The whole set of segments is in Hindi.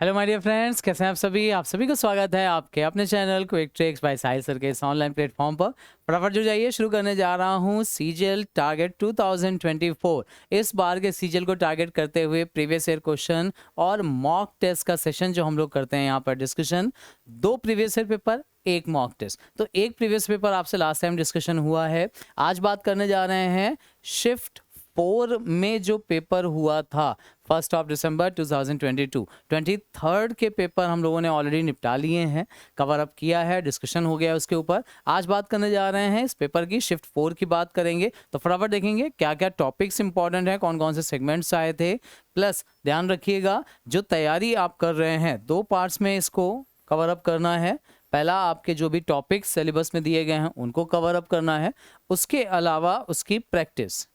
हेलो माय डियर फ्रेंड्स, कैसे हैं आप सभी को स्वागत है आपके अपने चैनल क्विक ट्रिक्स बाय साहिल सर के इस ऑनलाइन प्लेटफॉर्म पर। फटाफट जो जाइए, शुरू करने जा रहा हूं सीजीएल टारगेट 2024। इस बार के सीजीएल को टारगेट करते हुए प्रीवियस ईयर क्वेश्चन और मॉक टेस्ट का सेशन जो हम लोग करते हैं यहाँ पर डिस्कशन। 2 प्रीवियस ईयर पेपर, एक मॉक टेस्ट। तो एक प्रीवियस पेपर आपसे लास्ट टाइम डिस्कशन हुआ है। आज बात करने जा रहे हैं शिफ्ट 4 में जो पेपर हुआ था 1 दिसंबर 2022। 23rd के पेपर हम लोगों ने ऑलरेडी निपटा लिए हैं, कवर अप किया है, डिस्कशन हो गया उसके ऊपर। आज बात करने जा रहे हैं इस पेपर की, शिफ्ट 4 की बात करेंगे। तो फटाफट देखेंगे क्या क्या टॉपिक्स इंपॉर्टेंट है, कौन कौन से सेगमेंट्स आए थे। प्लस ध्यान रखिएगा, जो तैयारी आप कर रहे हैं 2 पार्ट्स में इसको कवर अप करना है। पहला, आपके जो भी टॉपिक्स सिलेबस में दिए गए हैं उनको कवर अप करना है। उसके अलावा उसकी प्रैक्टिस,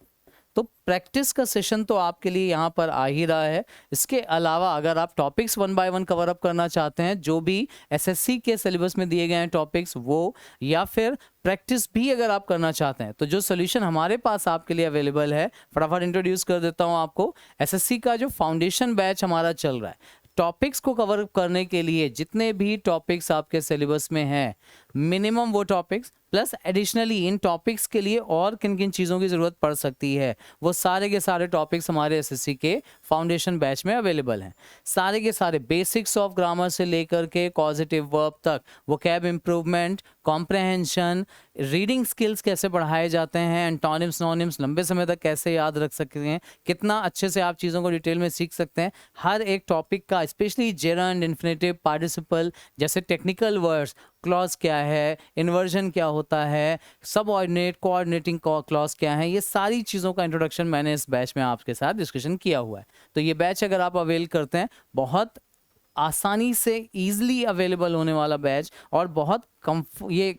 तो प्रैक्टिस का सेशन तो आपके लिए यहाँ पर आ ही रहा है। इसके अलावा अगर आप टॉपिक्स 1 बाय 1 कवर अप करना चाहते हैं, जो भी एसएससी के सिलेबस में दिए गए हैं टॉपिक्स वो, या फिर प्रैक्टिस भी अगर आप करना चाहते हैं, तो जो सोल्यूशन हमारे पास आपके लिए अवेलेबल है, फटाफट इंट्रोड्यूस कर देता हूँ आपको। एसएससी का जो फाउंडेशन बैच हमारा चल रहा है, टॉपिक्स को कवर करने के लिए जितने भी टॉपिक्स आपके सिलेबस में हैं, मिनिमम वो टॉपिक्स प्लस एडिशनली इन टॉपिक्स के लिए और किन किन चीज़ों की ज़रूरत पड़ सकती है, वो सारे के सारे टॉपिक्स हमारे एसएससी के फाउंडेशन बैच में अवेलेबल हैं। सारे के सारे बेसिक्स ऑफ ग्रामर से लेकर के कॉजेटिव वर्ब तक, vocab improvement, comprehension, reading skills कैसे बढ़ाए जाते हैं, एंटोनिम्स सिनोनिम्स लंबे समय तक कैसे याद रख सकते हैं, कितना अच्छे से आप चीज़ों को डिटेल में सीख सकते हैं। हर एक टॉपिक का, स्पेशली जेरंड, इन्फिनेटिव, पार्टिसिपल जैसे टेक्निकल वर्ड्स, क्लॉज क्या है, इन्वर्जन क्या होता है, सबऑर्डिनेट, कोऑर्डिनेटिंग क्लॉज क्या है, ये सारी चीज़ों का इंट्रोडक्शन मैंने इस बैच में आपके साथ डिस्कशन किया हुआ है। तो ये बैच अगर आप अवेल करते हैं, बहुत आसानी से ईजिली अवेलेबल होने वाला बैच, और बहुत ये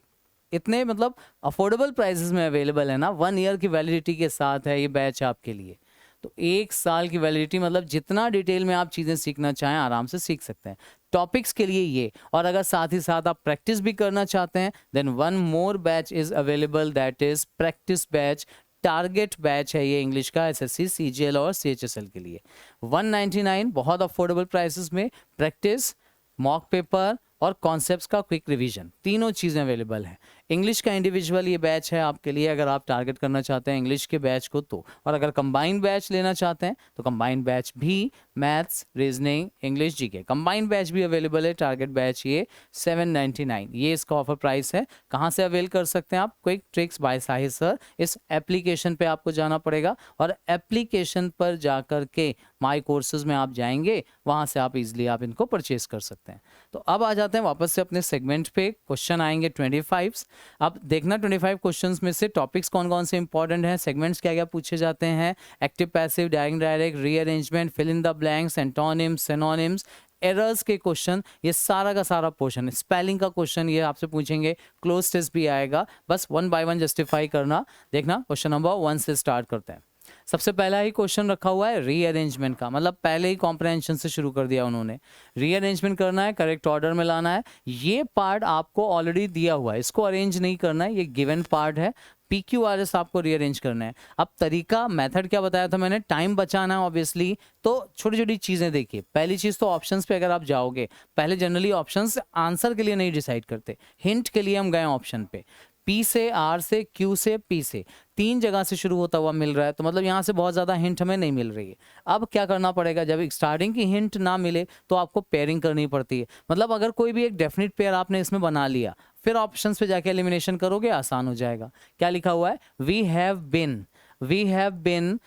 इतने मतलब अफोर्डेबल प्राइसेस में अवेलेबल है ना। 1 ईयर की वैलिडिटी के साथ है ये बैच आपके लिए। तो 1 साल की वैलिडिटी, मतलब जितना डिटेल में आप चीज़ें सीखना चाहें आराम से सीख सकते हैं। टॉपिक्स के लिए ये, और अगर साथ ही साथ आप प्रैक्टिस भी करना चाहते हैं, then 1 more batch is available, that is practice batch. Target batch है ये इंग्लिश का, एसएससी, सीजीएल और सीएचएसएल के लिए। 199, बहुत अफोर्डेबल प्राइसेस में प्रैक्टिस, मॉक पेपर और कॉन्सेप्ट्स का क्विक रिवीजन, तीनों चीज़ें अवेलेबल हैं। इंग्लिश का इंडिविजुअल ये बैच है आपके लिए, अगर आप टारगेट करना चाहते हैं इंग्लिश के बैच को तो। और अगर कंबाइंड बैच लेना चाहते हैं तो कंबाइंड बैच भी, maths, reasoning, English, GK, combined batch भी अवेलेबल है। टारगेट बैच ये 799, ये इसका ऑफर प्राइस है। कहाँ से अवेल कर सकते हैं आप? क्विक ट्रिक्स बाय साहिल सर, इस एप्लीकेशन पे आपको जाना पड़ेगा, और एप्लीकेशन पर जाकर के माई कोर्सेज में आप जाएंगे, वहाँ से आप इजीली आप इनको परचेज कर सकते हैं। तो अब आ जाते हैं वापस से अपने सेगमेंट पे। क्वेश्चन आएंगे 25। अब देखना 25 क्वेश्चंस में से टॉपिक्स कौन कौन से इंपॉर्टेंट हैं, सेगमेंट्स क्या क्या पूछे जाते हैं, active passive, direct direct, rearrangement, fill in the blanks, antonyms, synonyms, errors के क्वेश्चन, ये सारा का सारा पोर्शन, स्पेलिंग का क्वेश्चन ये आपसे पूछेंगे, क्लोज टेस्ट भी आएगा। बस 1 बाय 1 जस्टिफाई करना। देखना क्वेश्चन नंबर 1 से स्टार्ट करते हैं। सबसे पहला ही क्वेश्चन रखा हुआ है रीअरेंजमेंट का, मतलब पहले ही कॉम्प्रहेंशन से शुरू कर दिया उन्होंने। रीअरेंजमेंट करना है, करेक्ट ऑर्डर में लाना है। ये पार्ट आपको ऑलरेडी दिया हुआ है, इसको अरेंज नहीं करना है, ये गिवन पार्ट है। PQRS आपको रीअरेंज करना है। अब तरीका, मेथड क्या बताया था मैंने, टाइम बचाना है ऑब्वियसली। तो छोटी छोटी चीज़ें देखिए। पहली चीज़ तो ऑप्शंस पे अगर आप जाओगे, पहले जनरली ऑप्शंस आंसर के लिए नहीं डिसाइड करते, हिंट के लिए हम गए ऑप्शन पे। P से, R से, Q से, P से, 3 जगह से शुरू होता हुआ मिल रहा है, तो मतलब यहाँ से बहुत ज़्यादा हिंट हमें नहीं मिल रही है। अब क्या करना पड़ेगा, जब स्टार्टिंग की हिंट ना मिले तो आपको पेयरिंग करनी पड़ती है। मतलब अगर कोई भी एक डेफिनेट पेयर आपने इसमें बना लिया, फिर ऑप्शंस पे जाके एलिमिनेशन करोगे, आसान हो जाएगा। क्या लिखा हुआ है? We have been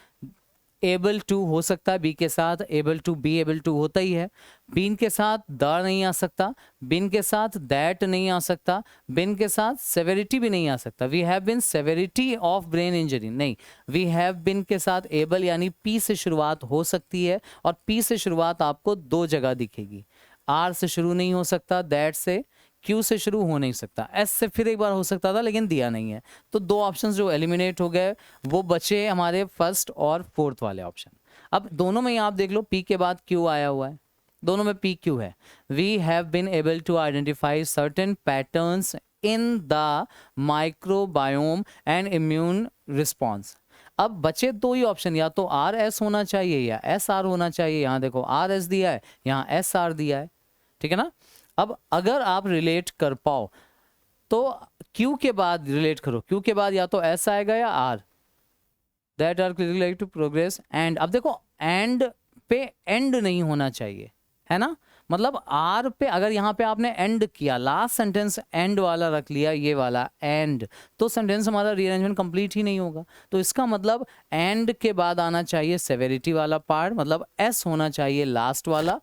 able to हो सकता है बी के साथ, able to, be able to होता ही है। बीन के साथ द नहीं आ सकता, बिन के साथ दैट नहीं आ सकता, बिन के साथ सेवेरिटी भी नहीं आ सकता। We have been severity of brain injury नहीं। वी हैव बिन के साथ एबल यानी पी से शुरुआत हो सकती है, और पी से शुरुआत आपको 2 जगह दिखेगी। आर से शुरू नहीं हो सकता, दैट से, क्यू से शुरू हो नहीं सकता, एस से फिर एक बार हो सकता था लेकिन दिया नहीं है। तो 2 ऑप्शंस जो एलिमिनेट हो गए, वो बचे हमारे फर्स्ट और फोर्थ वाले ऑप्शन। अब दोनों में आप देख लो, पी के बाद क्यू आया हुआ है, दोनों में पी क्यू है। We have been able to identify certain patterns in the microbiome and immune response. अब बचे दो ही ऑप्शन, या तो आर एस होना चाहिए या एस आर होना चाहिए। यहाँ देखो आर एस दिया है, यहाँ एस आर दिया है, ठीक है ना। अब अगर आप रिलेट कर पाओ तो क्यू के बाद रिलेट करो, क्यू के बाद या तो एस आएगा या R, that are clearly like to progress and. अब देखो एंड पे एंड नहीं होना चाहिए, है ना, मतलब आर पे अगर यहाँ पे आपने एंड किया, लास्ट सेंटेंस एंड वाला रख लिया, ये वाला एंड, तो सेंटेंस हमारा रीअरेंजमेंट कंप्लीट ही नहीं होगा। तो इसका मतलब एंड के बाद आना चाहिए सेवेरिटी वाला पार्ट, मतलब एस होना चाहिए लास्ट वाला,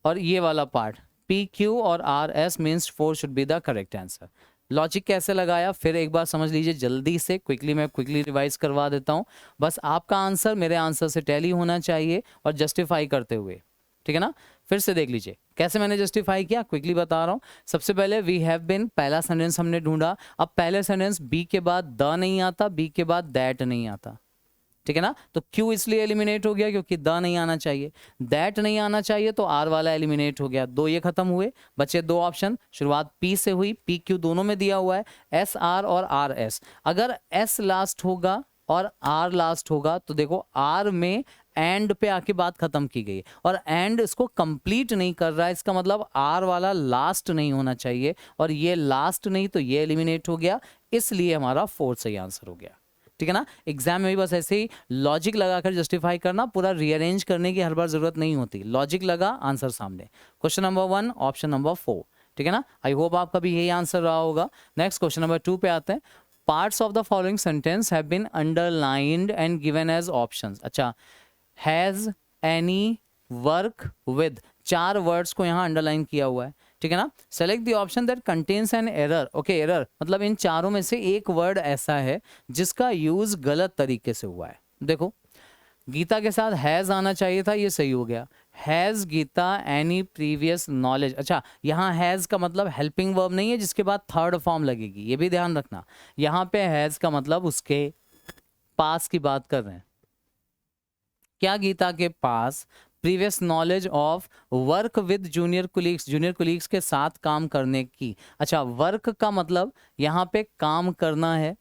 और ये वाला पार्ट पी क्यू और R S means 4 should be the correct answer. Logic कैसे लगाया फिर एक बार समझ लीजिए जल्दी से, मैं क्विकली रिवाइज करवा देता हूँ। बस आपका आंसर मेरे आंसर से टैली होना चाहिए और जस्टिफाई करते हुए, ठीक है ना। फिर से देख लीजिए कैसे मैंने जस्टिफाई किया, क्विकली बता रहा हूँ। सबसे पहले वी हैव बिन, पहला सेंटेंस हमने ढूंढा। अब पहले सेंटेंस बी के बाद द नहीं आता, बी के बाद दैट नहीं आता, ठीक है ना। तो क्यू इसलिए एलिमिनेट हो गया क्योंकि द नहीं आना चाहिए, दैट नहीं आना चाहिए तो आर वाला एलिमिनेट हो गया। दो ये खत्म हुए, बचे दो ऑप्शन। शुरुआत पी से हुई, पी क्यू दोनों में दिया हुआ है, एस आर और आर एस। अगर एस लास्ट होगा और आर लास्ट होगा तो देखो आर में एंड पे आके बात खत्म की गई और एंड इसको कंप्लीट नहीं कर रहा है, इसका मतलब आर वाला लास्ट नहीं होना चाहिए और ये लास्ट नहीं तो ये एलिमिनेट हो गया, इसलिए हमारा 4 सही आंसर हो गया, ठीक है ना। एग्जाम में भी बस ऐसे ही लॉजिक लगाकर जस्टिफाई करना, पूरा रीअरेंज करने की हर बार जरूरत नहीं होती, लॉजिक लगा आंसर सामने। क्वेश्चन नंबर 1 ऑप्शन नंबर 4, ठीक है ना। आई होप आपका भी यही आंसर रहा होगा। नेक्स्ट क्वेश्चन नंबर 2 पे आते हैं। Parts of the following sentence have been underlined and given as options. अच्छा, has, any, work, with, 4 words को यहाँ अंडरलाइन किया हुआ है, ठीक है ना। Select the option that contains an error. Okay, error मतलब इन चारों में से एक वर्ड ऐसा है जिसका यूज गलत तरीके से हुआ है। देखो गीता के साथ हैज आना चाहिए था, ये सही हो गया। Has Geeta any previous knowledge. अच्छा, यहाँ हैज का मतलब हेल्पिंग वर्ब नहीं है जिसके बाद थर्ड फॉर्म लगेगी, ये भी ध्यान रखना। यहाँ पे हैज का मतलब उसके पास की बात कर रहे हैं। क्या गीता के पास previous knowledge of work with junior colleagues के साथ काम करने की। अच्छा, वर्क का मतलब यहाँ पे काम करना है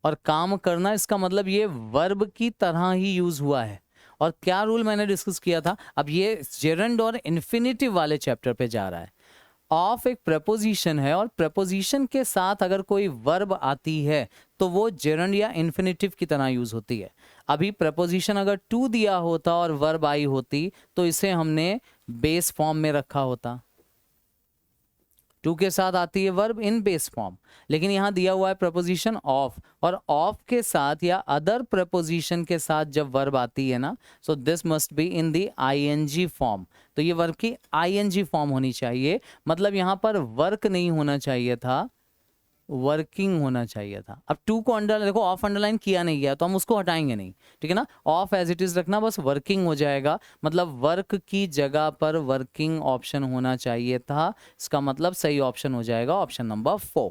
और काम करना इसका मतलब ये वर्ब की तरह ही यूज हुआ है। और क्या रूल मैंने डिस्कस किया था, अब ये जेरंड और इन्फिनिटिव वाले चैप्टर पे जा रहा है। ऑफ एक प्रपोजिशन है और प्रपोजिशन के साथ अगर कोई वर्ब आती है तो वो जेरंड या इन्फिनिटिव की तरह यूज होती है। अभी प्रपोजिशन अगर टू दिया होता और वर्ब आई होती तो इसे हमने बेस फॉर्म में रखा होता। टू के साथ आती है वर्ब इन बेस फॉर्म, लेकिन यहां दिया हुआ है प्रपोजिशन ऑफ, और ऑफ के साथ या अदर प्रपोजिशन के साथ जब वर्ब आती है ना, so this must be in the ING form. तो ये वर्ब की आईएनजी फॉर्म होनी चाहिए, मतलब यहां पर वर्क नहीं होना चाहिए था, वर्किंग होना चाहिए था। अब टू को अंडर देखो, ऑफ अंडरलाइन किया नहीं गया तो हम उसको हटाएंगे नहीं, ठीक है ना। ऑफ एज इट इज रखना, बस वर्किंग हो जाएगा, मतलब वर्क की जगह पर वर्किंग ऑप्शन होना चाहिए था। इसका मतलब सही ऑप्शन हो जाएगा ऑप्शन नंबर 4।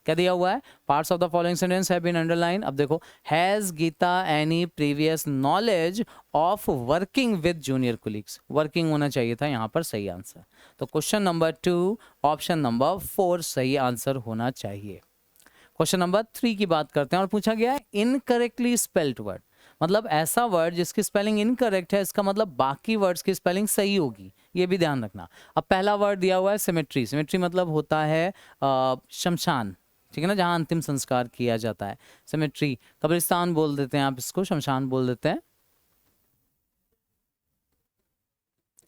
क्या दिया हुआ है, parts of the following sentence have been underline. अब देखो, has Geeta any previous knowledge of working with junior colleagues, working होना चाहिए था यहाँ पर सही आंसर। तो क्वेश्चन नंबर 2 ऑप्शन नंबर 4 सही आंसर होना चाहिए। क्वेश्चन नंबर 3 की बात करते हैं और पूछा गया है इनकरेक्टली स्पेल्ड वर्ड, मतलब ऐसा वर्ड जिसकी स्पेलिंग इनकरेक्ट है, इसका मतलब बाकी वर्ड्स की स्पेलिंग सही होगी, ये भी ध्यान रखना। अब पहला वर्ड दिया हुआ है सिमेट्री। सिमेट्री मतलब होता है शमशान, ठीक है ना, जहां अंतिम संस्कार किया जाता है। सिमेट्री, कब्रिस्तान बोल देते हैं आप इसको, शमशान बोल देते हैं,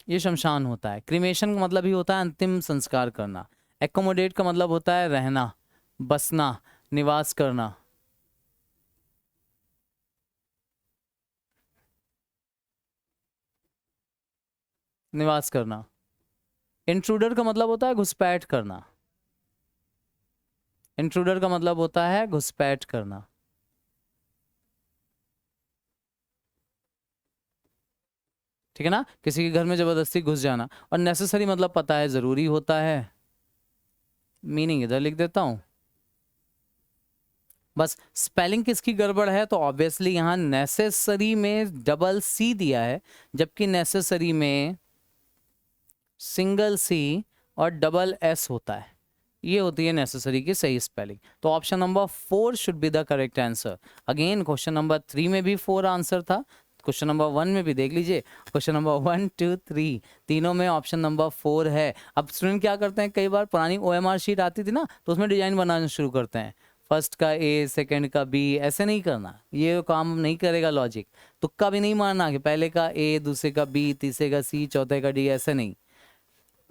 ये शमशान होता है। क्रीमेशन का मतलब ही होता है अंतिम संस्कार करना। एकोमोडेट का मतलब होता है रहना, बसना, निवास करना। निवास करना। इंट्रूडर का मतलब होता है घुसपैठ करना। इंट्रूडर का मतलब होता है घुसपैठ करना। ठीक है ना, किसी के घर में जबरदस्ती घुस जाना। और नेसेसरी मतलब पता है जरूरी होता है, मीनिंग इधर लिख देता हूं। बस स्पेलिंग किसकी गड़बड़ है, तो ऑब्वियसली यहां नेसेसरी में डबल सी दिया है, जबकि नेसेसरी में सिंगल सी और डबल एस होता है। ये होती है नेसेसरी की सही स्पेलिंग। तो option number 4 should be the correct answer. Again question number 3 में भी 4 आंसर था, क्वेश्चन नंबर 1 में भी देख लीजिए, क्वेश्चन नंबर 1 2 3 तीनों में ऑप्शन नंबर 4 है। अब स्टूडेंट क्या करते हैं, कई बार पुरानी OMR शीट आती थी ना, तो उसमें डिजाइन बनाना शुरू करते हैं, फर्स्ट का A सेकंड का B, ऐसे नहीं करना, ये काम नहीं करेगा लॉजिक। तुक्का भी नहीं मारना कि पहले का A दूसरे का B तीसरे का C चौथे का D, ऐसे नहीं,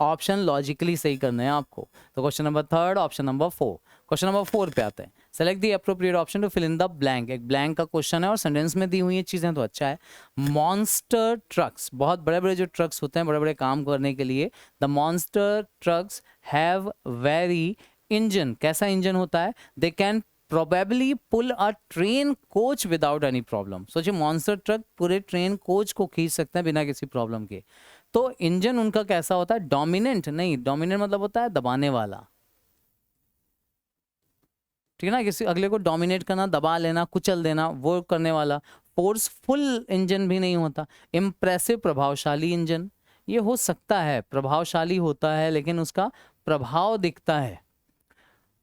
ऑप्शन लॉजिकली सही करना है आपको। तो question number 3 option number 4। Question number 4 पे आते हैं, select the appropriate option to fill in the blank. एक ब्लैंक का क्वेश्चन है और सेंटेंस में दी हुई है चीजें, तो अच्छा है। मॉन्स्टर ट्रक्स, बहुत बड़े बड़े जो ट्रक्स होते हैं बड़े बड़े काम करने के लिए, the monster trucks have very engine, कैसा इंजन होता है, they can probably pull a train coach without any problem. सोचिए मॉन्स्टर ट्रक पूरे ट्रेन कोच को खींच सकते हैं बिना किसी प्रॉब्लम के। तो इंजन उनका कैसा होता है, डोमिनेंट नहीं, डोमिनेंट मतलब होता है दबाने वाला, ठीक है ना, किसी अगले को डोमिनेट करना, दबा लेना, कुचल देना, वो करने वाला। फोर्सफुल इंजन भी नहीं होता। इम्प्रेसिव, प्रभावशाली इंजन, ये हो सकता है प्रभावशाली होता है लेकिन उसका प्रभाव दिखता है।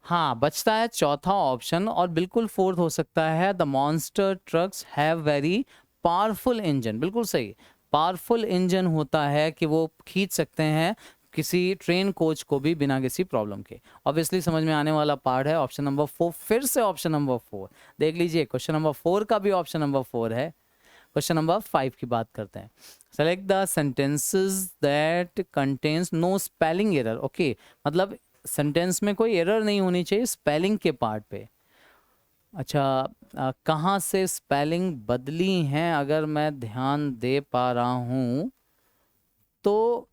हाँ, बचता है चौथा ऑप्शन और बिल्कुल फोर्थ हो सकता है, the monster trucks have very powerful engine, बिल्कुल सही। पावरफुल इंजन होता है कि वो खींच सकते हैं किसी ट्रेन कोच को भी बिना किसी प्रॉब्लम के। ऑब्वियसली समझ में आने वाला पार्ट है ऑप्शन नंबर 4, फिर से ऑप्शन नंबर 4 देख लीजिए, क्वेश्चन नंबर 4 का भी ऑप्शन नंबर 4 है। क्वेश्चन नंबर 5 की बात करते हैं, select the sentences that contains no spelling error. Okay, मतलब सेंटेंस में कोई एरर नहीं होनी चाहिए स्पेलिंग के पार्ट पे। अच्छा, कहाँ से स्पेलिंग बदली हैं अगर मैं ध्यान दे पा रहा हूँ तो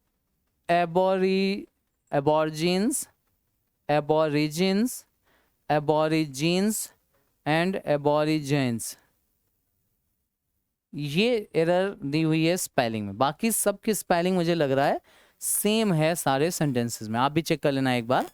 एबॉरिजिन्स, एबॉरिजिन्स, एबॉरिजिन्स एंड एबॉरिजेंस, ये एरर दी हुई है स्पेलिंग में। बाकी सब की स्पेलिंग मुझे लग रहा है सेम है सारे सेंटेंसेस में, आप भी चेक कर लेना एक बार।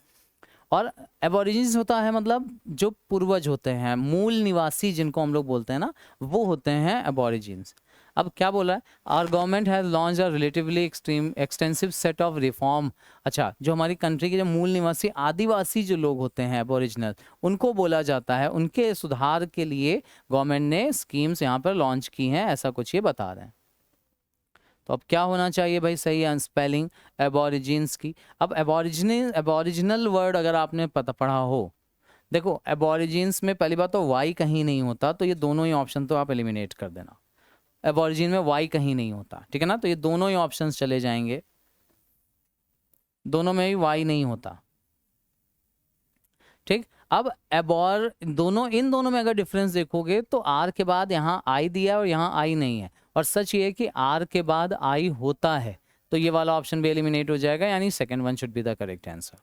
और एबॉरिजिन्स होता है मतलब जो पूर्वज होते हैं, मूल निवासी जिनको हम लोग बोलते हैं ना, वो होते हैं एबॉरिजिन्स। अब क्या बोला है, our government has launch a relatively extensive set of reform. अच्छा, जो हमारी कंट्री के जो मूल निवासी आदिवासी जो लोग होते हैं एबॉरिजिनल, उनको बोला जाता है, उनके सुधार के लिए गवर्नमेंट ने स्कीम्स यहाँ पर लॉन्च की हैं, ऐसा कुछ ये बता रहे हैं। तो अब क्या होना चाहिए भाई, सही है स्पेलिंग एबॉरिजिन्स की। अब एबॉरिजिनल वर्ड अगर आपने पढ़ा हो, देखो एबॉरिजिन्स में पहली बात तो वाई कहीं नहीं होता, तो ये दोनों ही ऑप्शन तो आप एलिमिनेट कर देना। एबॉरिजिन में वाई कहीं नहीं होता, ठीक है ना, तो ये दोनों ही ऑप्शंस चले जाएंगे, दोनों में भी वाई नहीं होता, ठीक। अब दोनों, इन दोनों में अगर डिफरेंस देखोगे तो आर के बाद यहाँ आई दिया है और यहाँ आई नहीं है, और सच ये है कि आर के बाद आई होता है, तो ये वाला ऑप्शन भी एलिमिनेट हो जाएगा, यानी second one should be the correct answer.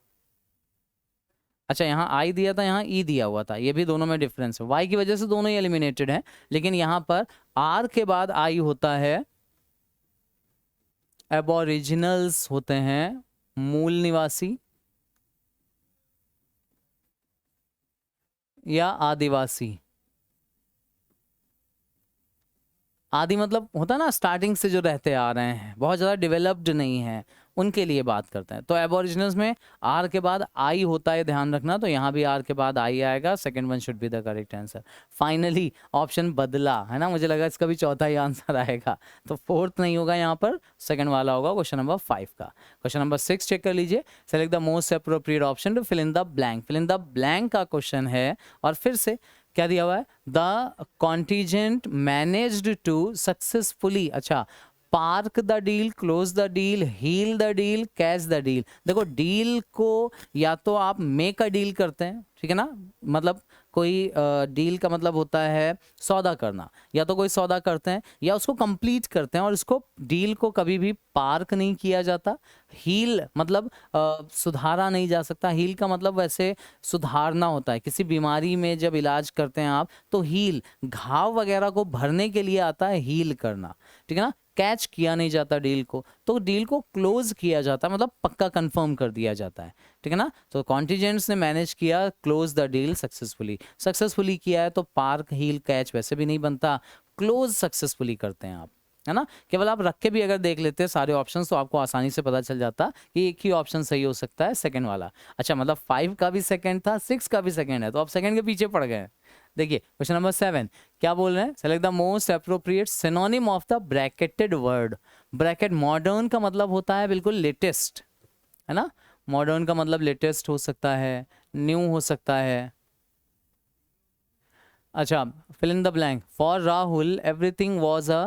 अच्छा, यहाँ आई दिया था, यहाँ ई दिया हुआ था, ये भी दोनों में डिफरेंस है, वाई की वजह से दोनों ही एलिमिनेटेड हैं, लेकिन यहाँ पर आर के बाद आई होता है, एबॉरिजिनल्स होते हैं मूल निवासी या आदिवासी। आदि मतलब होता है ना स्टार्टिंग से जो रहते आ रहे हैं, बहुत ज़्यादा डेवलप्ड नहीं है, उनके लिए बात करते हैं। तो एबोरिजिनल्स में आर के बाद आई होता है, ध्यान रखना, तो यहाँ भी आर के बाद आई आएगा, second one should be the correct answer. Finally option बदला है ना, मुझे लगा इसका भी चौथा ही आंसर आएगा, तो फोर्थ नहीं होगा यहाँ पर, सेकंड वाला होगा क्वेश्चन नंबर 5 का। क्वेश्चन नंबर 6 चेक कर लीजिए, select the most appropriate option to fill in the blank. Fill in the blank का क्वेश्चन है, और फिर से क्या दिया हुआ है, the contingent managed to successfully, अच्छा, park the deal, close the deal, heal the deal, catch the deal. देखो डील को या तो आप मेक अ डील करते हैं, ठीक है ना, मतलब कोई डील का मतलब होता है सौदा करना, या तो कोई सौदा करते हैं या उसको कंप्लीट करते हैं, और इसको डील को कभी भी पार्क नहीं किया जाता। हील मतलब सुधारा नहीं जा सकता, हील का मतलब वैसे सुधारना होता है, किसी बीमारी में जब इलाज करते हैं आप, तो हील घाव वगैरह को भरने के लिए आता है हील करना, ठीक है ना। कैच किया नहीं जाता डील को, तो डील को क्लोज किया जाता है, मतलब पक्का कंफर्म कर दिया जाता है, ठीक है ना। तो कॉन्टीजेंट्स ने मैनेज किया close the deal successfully, successfully किया है, तो पार्क हील कैच वैसे भी नहीं बनता, क्लोज सक्सेसफुली करते हैं आप। है ना। केवल आप रख के भी अगर देख लेते हैं सारे ऑप्शंस तो आपको आसानी से पता चल जाता कि एक ही ऑप्शन सही हो सकता है, सेकंड वाला। अच्छा, मतलब 5 का भी सेकंड था, 6 का भी सेकंड है, तो आप सेकंड के पीछे पड़ गए। देखिए क्वेश्चन नंबर 7 क्या बोल रहे हैं, select the most appropriate synonym of the bracketed word. Bracket modern का मतलब होता है बिल्कुल लेटेस्ट, है ना। मॉडर्न का मतलब लेटेस्ट हो सकता है, न्यू हो सकता है। अच्छा, fill in the blank. For Rahul everything was a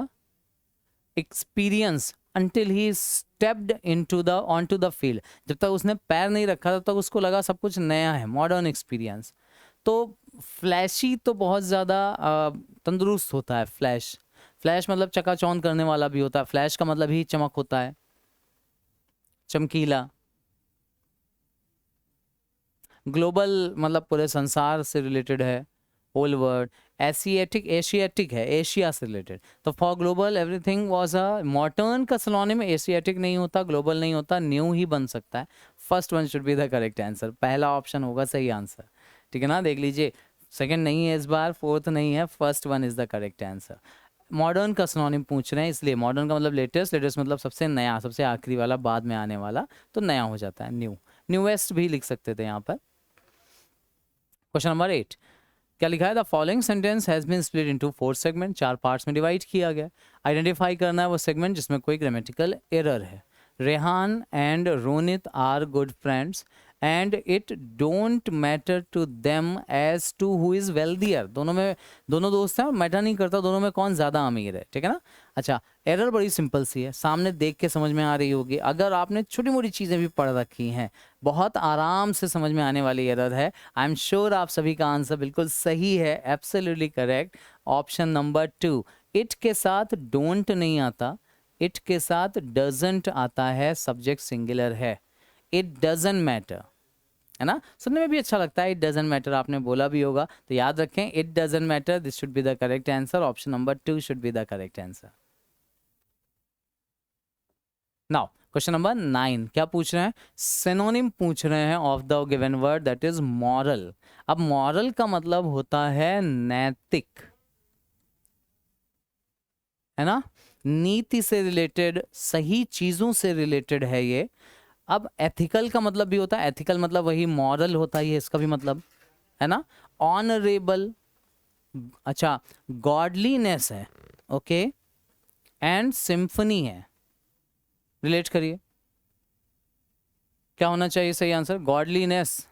experience until he stepped into the onto the field। जब तक उसने पैर नहीं रखा तब तक उसको लगा सब कुछ नया है, मॉडर्न एक्सपीरियंस। तो फ्लैशी तो बहुत ज़्यादा तंदुरुस्त होता है। फ्लैश, फ्लैश मतलब चकाचौंध करने वाला भी होता है। फ्लैश का मतलब ही चमक होता है, चमकीला। ग्लोबल मतलब पूरे संसार से रिलेटेड है, होल वर्ल्ड। एशियाटिक, एशियाटिक है, एशिया से रिलेटेड। तो for global everything was a modern का सिनोनिम एशियाटिक नहीं होता, ग्लोबल नहीं होता, न्यू ही बन सकता है। First one should be the correct answer, पहला ऑप्शन होगा सही आंसर, ठीक है ना। देख लीजिए, सेकंड नहीं है इस बार, फोर्थ नहीं है, first one is the correct answer. Modern का सिनोनिम पूछ रहे हैं इसलिए, मॉडर्न का मतलब लेटेस्ट, लेटेस्ट मतलब सबसे नया, सबसे आखिरी वाला, बाद में आने वाला, तो नया हो जाता है, न्यू। न्यूएस्ट भी लिख सकते थे यहाँ पर। क्वेश्चन नंबर 8 क्या लिखा है, the following sentence has been split into 4 segment. 4 parts में डिवाइड किया गया। आइडेंटिफाई करना है वो सेगमेंट जिसमें कोई ग्रामेटिकल एरर है। Rehan and Ronit are good friends and it don't matter to them as to who is wealthier. दोनों में, दोनों दोस्त हैं और मैटर नहीं करता दोनों में कौन ज्यादा अमीर है, ठीक है ना। अच्छा, एरर बड़ी सिंपल सी है, सामने देख के समझ में आ रही होगी। अगर आपने छोटी मोटी चीजें भी पढ़ रखी हैं, बहुत आराम से समझ में आने वाली एरर है। आई एम श्योर आप सभी का आंसर बिल्कुल सही है, absolutely correct, option number 2। It के साथ डोंट नहीं आता, इट के साथ डजंट आता है, सब्जेक्ट सिंगुलर है। इट डजंट मैटर, है ना, सुनने में भी अच्छा लगता है। इट डजंट मैटर आपने बोला भी होगा, तो याद रखें it doesn't matter, this should be the correct answer, option number 2 should be the correct answer. Now question number 9 क्या पूछ रहे हैं, सिनोनिम पूछ रहे हैं of the given word that is moral. अब मॉरल का मतलब होता है नैतिक, है ना, नीति से रिलेटेड, सही चीजों से रिलेटेड है ये। अब एथिकल का मतलब भी होता है, एथिकल मतलब वही मॉरल होता है, इसका भी मतलब, है ना। ऑनरेबल, अच्छा, गॉडलीनेस है, ओके, एंड सिम्फनी है। रिलेट करिए, क्या होना चाहिए सही आंसर, गॉडलीनेस।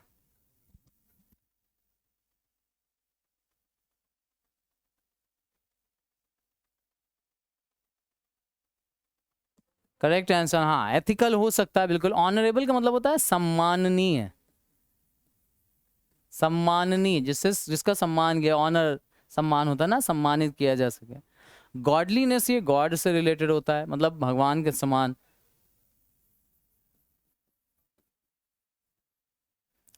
करेक्ट आंसर, हाँ, एथिकल हो सकता है बिल्कुल। ऑनरेबल का मतलब होता है सम्माननीय, सम्माननीय, जिससे जिसका सम्मान किया, ऑनर सम्मान होता है ना, सम्मानित किया जा सके। गॉडलीनेस ये गॉड से रिलेटेड होता है, मतलब भगवान के समान,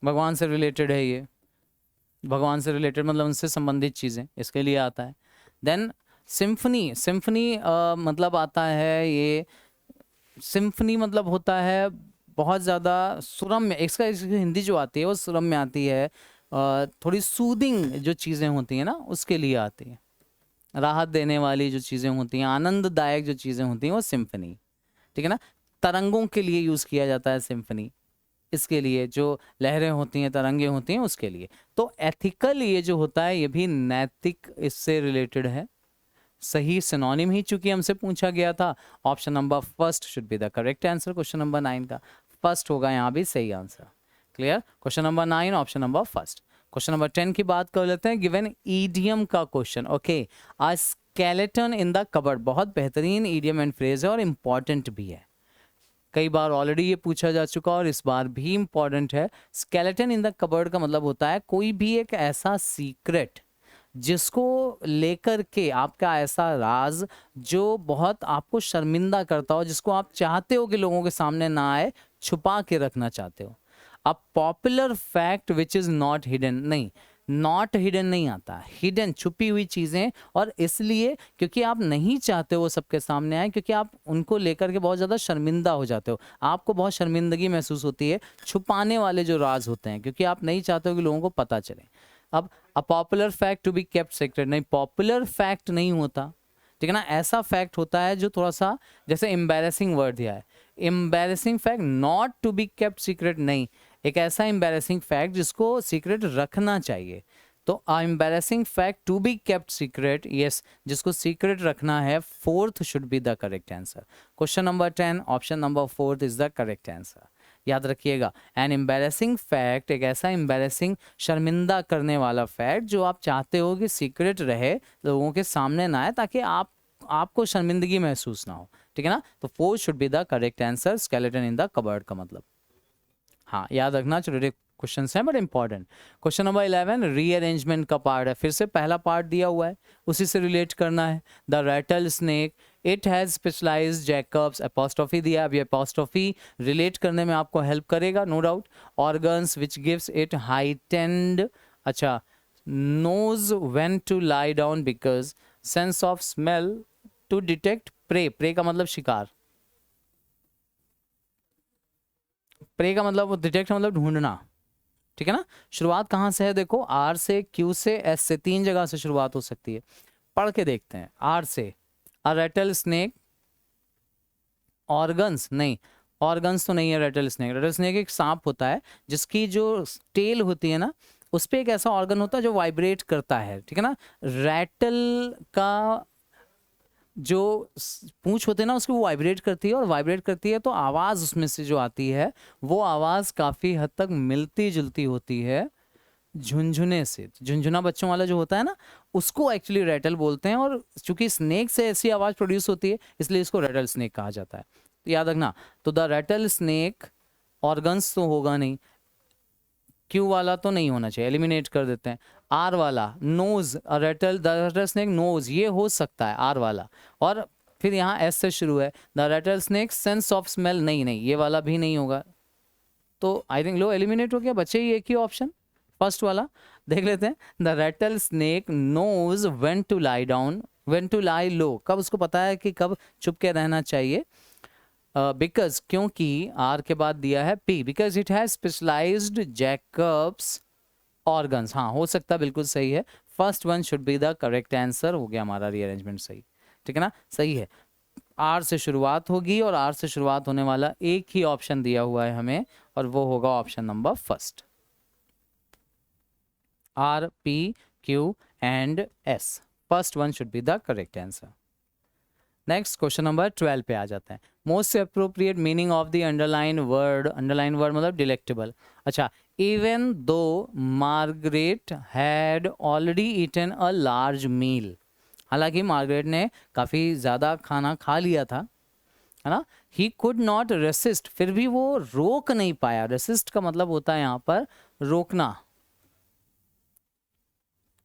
भगवान से रिलेटेड है ये, भगवान से रिलेटेड मतलब उनसे संबंधित चीजें, इसके लिए आता है। देन सिम्फनी, सिम्फनी मतलब आता है ये, सिम्फनी मतलब होता है बहुत ज़्यादा सुरम्य, इसकी हिंदी जो आती है वो सुरम्य आती है, थोड़ी सूदिंग जो चीज़ें होती हैं ना उसके लिए आती है, राहत देने वाली जो चीज़ें होती हैं, आनंददायक जो चीज़ें होती हैं वो सिम्फनी, ठीक है ना। तरंगों के लिए यूज़ किया जाता है सिम्फनी, इसके लिए जो लहरें होती हैं, तरंगे होती हैं, उसके लिए। तो एथिकल ये जो होता है ये भी नैतिक इससे रिलेटेड है, सही सिनोनिम ही चूंकि हमसे पूछा गया था। Option number first should be the correct answer, question number 9 का फर्स्ट होगा यहाँ भी सही answer. Clear, question number 9 option number first. Question number 10 की बात कर लेते हैं, गिवन ईडियम का question, okay. A skeleton in the cupboard, बहुत बेहतरीन ईडियम एंड फ्रेज है और इंपॉर्टेंट भी है, कई बार ऑलरेडी ये पूछा जा चुका और इस बार भी इंपॉर्टेंट है। स्केलेटन इन द कबर्ड का मतलब होता है कोई भी एक ऐसा सीक्रेट जिसको लेकर के, आपका ऐसा राज जो बहुत आपको शर्मिंदा करता हो, जिसको आप चाहते हो कि लोगों के सामने ना आए, छुपा के रखना चाहते हो। अब popular fact which is not hidden, नहीं, नॉट हिडन नहीं आता, हिडन छुपी हुई चीजें, और इसलिए क्योंकि आप नहीं चाहते हो वो सबके सामने आए, क्योंकि आप उनको लेकर के बहुत ज्यादा शर्मिंदा हो जाते हो, आपको बहुत शर्मिंदगी महसूस होती है, छुपाने वाले जो राज होते हैं, क्योंकि आप नहीं चाहते हो कि लोगों को पता चले। अब a popular fact to be kept secret, नहीं, पॉपुलर फैक्ट नहीं होता, ठीक है ना। ऐसा फैक्ट होता है जो थोड़ा सा, जैसे एम्बैरेसिंग वर्ड दिया है, embarrassing fact not to be kept secret नहीं, एक ऐसा एम्बैरेसिंग फैक्ट जिसको सीक्रेट रखना चाहिए। तो embarrassing fact to be kept secret, yes, जिसको सीक्रेट रखना है, fourth should be the correct answer. Question number 10, option number fourth is the correct answer. याद रखिएगा, एन एम्बैरेसिंग फैक्ट, एक ऐसा एम्बैरेसिंग, शर्मिंदा करने वाला फैक्ट जो आप चाहते हो कि सीक्रेट रहे, लोगों के सामने ना आए, ताकि आपको शर्मिंदगी महसूस ना हो। ठीक है ना। तो fourth should be the correct answer, skeleton in the cupboard का मतलब। हाँ, याद रखना, छोटे क्वेश्चन हैं but important. Question number 11 rearrangement का पार्ट है, फिर से पहला पार्ट दिया हुआ है, उसी से रिलेट करना है। The rattle snake it has specialized Jacob's, apostrophe दिया, अब ये अपोस्ट्रोफी रिलेट करने में आपको हेल्प करेगा, no doubt. Organs which gives it heightened, अच्छा, knows when to lie down because sense of smell to detect prey, prey का मतलब शिकार, प्रे का मतलब डिटेक्ट मतलब ढूंढना। ठीक है ना। शुरुआत कहाँ से है देखो, आर से, क्यू से, एस से, 3 जगह से शुरुआत हो सकती है। पढ़ के देखते हैं। आर से, अ रेटल स्नेक, ऑर्गन्स नहीं, ऑर्गन्स तो नहीं है रेटल स्नेक। रेटल स्नेक एक सांप होता है जिसकी जो टेल होती है ना, उस पर एक ऐसा ऑर्गन होता है जो वाइब्रेट करता है। ठीक है ना। रैटल का जो पूंछ होते हैं ना, उसकी वो वाइब्रेट करती है, और वाइब्रेट करती है तो आवाज़ उसमें से जो आती है, वो आवाज़ काफ़ी हद तक मिलती जुलती होती है झुनझुने से। झुनझुना बच्चों वाला जो होता है ना, उसको एक्चुअली रैटल बोलते हैं, और चूंकि स्नेक से ऐसी आवाज़ प्रोड्यूस होती है, इसलिए इसको रैटल स्नेक कहा जाता है। तो याद रखना, तो द रैटल स्नेक, ऑर्गन्स तो होगा नहीं, क्यू वाला तो नहीं होना चाहिए, एलिमिनेट कर देते हैं। आर वाला, nose, rattle, the rattle snake nose, ये हो सकता है आर वाला। और फिर यहाँ एस से शुरू है, the rattle snake sense of smell, नहीं नहीं, ये वाला भी नहीं होगा। तो आई थिंक लो एलिमिनेट हो गया, बचे ही एक ही ऑप्शन, फर्स्ट वाला। देख लेते हैं। The rattle snake knows when to lie down, when to lie low, कब उसको पता है कि कब चुप के रहना चाहिए। बिकॉज, क्योंकि आर के बाद दिया है P, because it has specialized Jacob's organs. हाँ, हो सकता है, बिल्कुल सही है। First one should be the correct answer, हो गया हमारा रीअरेंजमेंट सही। ठीक है ना, सही है। आर से शुरुआत होगी, और आर से शुरुआत होने वाला एक ही ऑप्शन दिया हुआ है हमें, और वो होगा option number first, R, P, Q and S. First one should be the correct answer. Next question number 12 पे आ जाते हैं। Most appropriate meaning of the underline word, underline word मतलब डिलेक्टेबल। अच्छा, even though Margaret had already eaten a large meal, हालांकि मार्गरेट ने काफ़ी ज़्यादा खाना खा लिया था, है ना। ही कुड नॉट रेसिस्ट, फिर भी वो रोक नहीं पाया। रेसिस्ट का मतलब होता है यहाँ पर रोकना।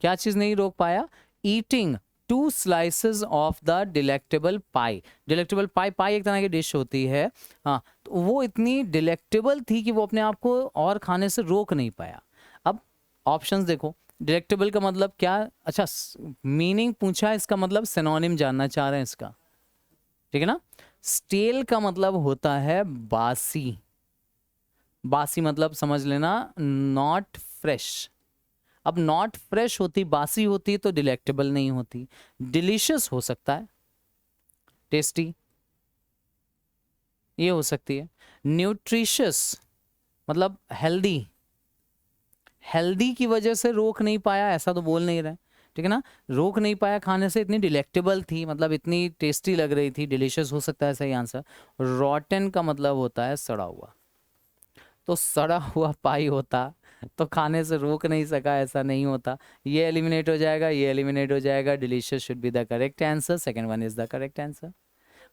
क्या चीज़ नहीं रोक पाया? Eating 2 slices of the delectable pie. Delectable pie, pie एक तरह की डिश होती है, हाँ, तो वो इतनी डिलेक्टेबल थी कि वो अपने आप को और खाने से रोक नहीं पाया। अब ऑप्शंस देखो, डिलेक्टेबल का मतलब क्या? अच्छा, मीनिंग पूछा है, इसका मतलब सिनोनिम जानना चाह रहे हैं इसका, ठीक है ना। स्टेल का मतलब होता है बासी, बासी मतलब समझ लेना नॉट फ्रेश। अब नॉट फ्रेश होती, बासी होती तो डिलेक्टेबल नहीं होती। डिलीशियस हो सकता है, टेस्टी, ये हो सकती है। न्यूट्रिशियस मतलब हेल्दी, हेल्दी की वजह से रोक नहीं पाया, ऐसा तो बोल नहीं रहे, ठीक है ना। रोक नहीं पाया खाने से, इतनी डिलेक्टेबल थी, मतलब इतनी टेस्टी लग रही थी, डिलीशियस हो सकता है सही आंसर। रॉटन का मतलब होता है सड़ा हुआ, तो सड़ा हुआ पाई होता तो खाने से रोक नहीं सका, ऐसा नहीं होता। ये एलिमिनेट हो जाएगा, ये एलिमिनेट हो जाएगा। Delicious should be the correct answer, second one is the correct answer.